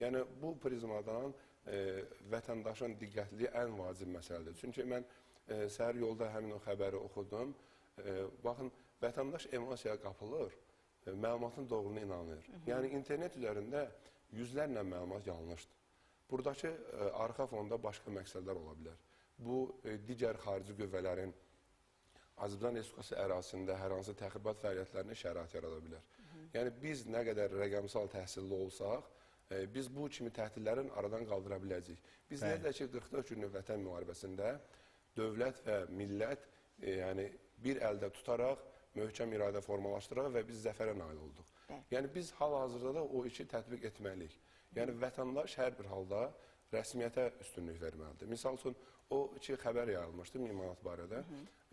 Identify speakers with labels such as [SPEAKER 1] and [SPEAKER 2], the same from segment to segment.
[SPEAKER 1] Yəni, bu prizmadan vətəndaşın diqqətliyi ən vacib məsələdir. Çünki mən səhər yolda həmin o xəbəri oxudum. Baxın, vətəndaş emosiyaya qapılır, məlumatın doğruluğuna inanır. Yəni, internet üzərində yüzlərlə məlumat yanlışdır. Buradakı arxa fonda başqa məqsədlər ola bilər. Bu, digər xarici qüvvələrin Azərbaycan Respublikası ərazisində hər hansı təxribat fəaliyyətlərinə şərait yarada bilər. Yəni, biz nə qədər rəqəmsal təhsilli olsaq, biz bu kimi təhdidlərin aradan qaldıra biləcəyik. Biz necə ki, 44 günlük vətən müharibəsində dövlət və millət bir əldə tutaraq, möhkəm iradə formalaşdıraq və biz zəfərə nail olduq. Yəni, biz hal-hazırda da o işi tətbiq etməliyik. Yəni, vətəndaş hər bir halda rəsmiyyətə üstünlük verməlidir. Misal üçün, o ki, xəbər yayılmışdı 1000 manat barədə.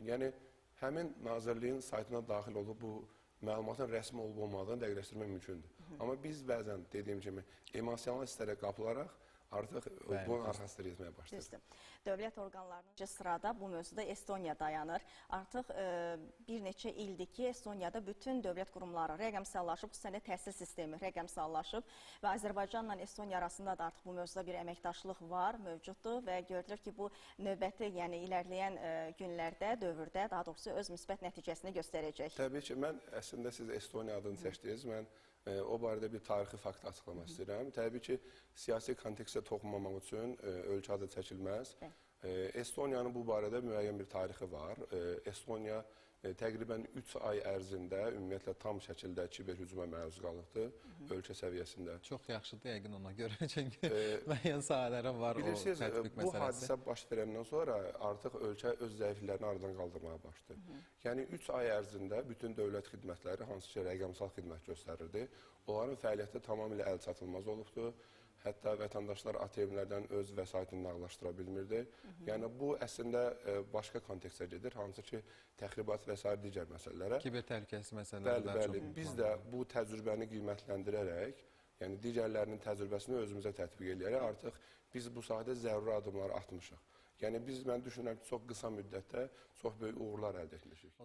[SPEAKER 1] Yəni, həmin nazirliyin saytına daxil olub bu məlumatın rəsmi olub-olmadığını dəqiqləşdirmək mümkündür. Amma biz bəzən, dediyim kimi, emosional hisslərə qapılaraq artıq bunun arxasında getməyə başlayır.
[SPEAKER 2] Dövlət orqanlarının sırada bu mövzuda Estoniya dayanır. Artıq bir neçə ildir ki, Estoniyada bütün dövlət qurumları rəqəmsallaşıb, xüsusən də təhsil sistemi rəqəmsallaşıb və Azərbaycanla Estoniya arasında da artıq bu mövzuda bir əməkdaşlıq var, mövcuddur və görülür ki, bu növbəti, yəni ilərləyən günlərdə, dövrdə, daha doğrusu öz müsbət nəticəsini göstərəcək.
[SPEAKER 1] Təbii ki, mən əslində siz Estoniya adını seçdiniz, mən o barədə bir tarixi fakt açıqlamaq istəyirəm. Təbii ki, siyasi kontekstə toxunmamaq üçün ölkə adı çəkilməz. Estoniyanın bu barədə müəyyən bir tarixi var. Estoniya təqribən 3 ay ərzində ümumiyyətlə tam şəkildə kiber hücuma məruz qalıbdır ölkə səviyyəsində.
[SPEAKER 3] Çox yaxşıdır yəqin ona görə, çünki müəyyən sahələrə var o tətbiq məsələsi.
[SPEAKER 1] Bilirsiniz, bu hadisə baş verəndən sonra artıq ölkə öz zəifliklərini aradan qaldırmaya başladı. Yəni, 3 ay ərzində bütün dövlət xidmətləri, hansı ki, rəqəmsal xidmət göstərirdi, onların fəaliyyəti tamamilə əl çatılmaz olubdur. Hətta vətəndaşlar ATM-lərdən öz vəsaitini nağlaşdıra bilmirdi. Yəni, bu əslində başqa kontekstə gedir, hansı ki, təxribat və s. digər məsələlərə.
[SPEAKER 3] Kiber təhlükəsi məsələləri.
[SPEAKER 1] Bəli, biz də bu təcrübəni qiymətləndirərək, yəni digərlərinin təcrübəsini özümüzə tətbiq edərək, artıq biz bu sahədə zəruri adımlar atmışıq. Yəni, mən düşünürəm ki, çox qısa müddətdə çox böyük uğurlar əldə etmişik.